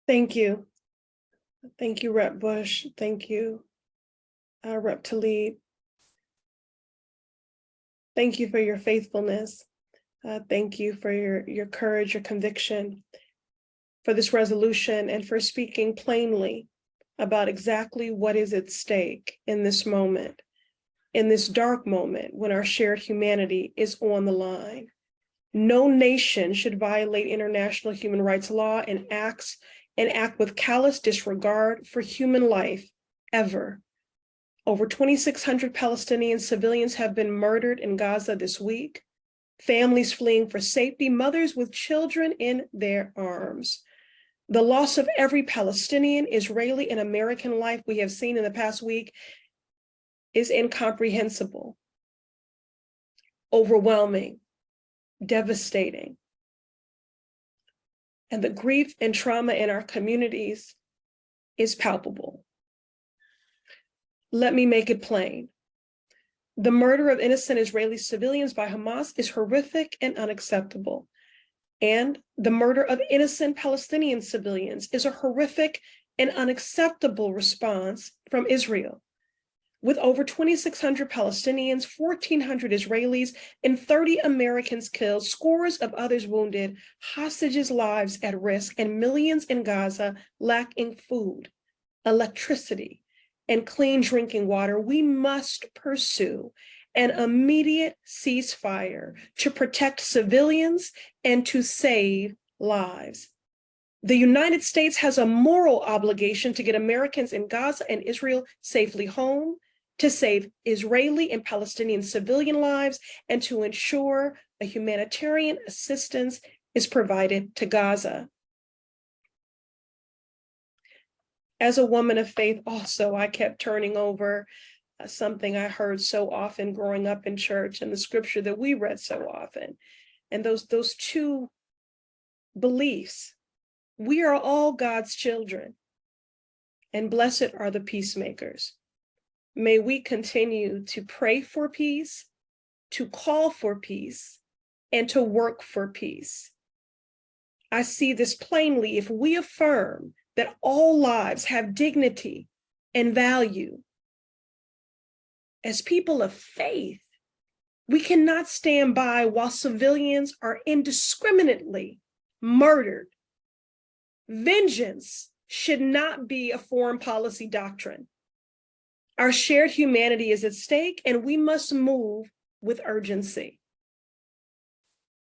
Thank you. Thank you, Rep. Bush. Thank you, Rep. Tlaib. Thank you for your faithfulness. Thank you for your courage, your conviction, for this resolution, and for speaking plainly about exactly what is at stake in this moment, in this dark moment when our shared humanity is on the line. No nation should violate international human rights law and act with callous disregard for human life ever. Over 2,600 Palestinian civilians have been murdered in Gaza this week. Families fleeing for safety, mothers with children in their arms. The loss of every Palestinian, Israeli, and American life we have seen in the past week is incomprehensible, overwhelming, devastating. And the grief and trauma in our communities is palpable. Let me make it plain. The murder of innocent Israeli civilians by Hamas is horrific and unacceptable. And the murder of innocent Palestinian civilians is a horrific and unacceptable response from Israel. With over 2,600 Palestinians, 1,400 Israelis, and 30 Americans killed, scores of others wounded, hostages' lives at risk, and millions in Gaza lacking food, electricity, and clean drinking water, we must pursue an immediate ceasefire to protect civilians and to save lives. The United States has a moral obligation to get Americans in Gaza and Israel safely home, to save Israeli and Palestinian civilian lives, and to ensure a humanitarian assistance is provided to Gaza. As a woman of faith, also, I kept turning over something I heard so often growing up in church and the scripture that we read so often. And those two beliefs, we are all God's children, and blessed are the peacemakers. May we continue to pray for peace, to call for peace, and to work for peace. I see this plainly if we affirm that all lives have dignity and value. As people of faith, we cannot stand by while civilians are indiscriminately murdered. Vengeance should not be a foreign policy doctrine. Our shared humanity is at stake, and we must move with urgency.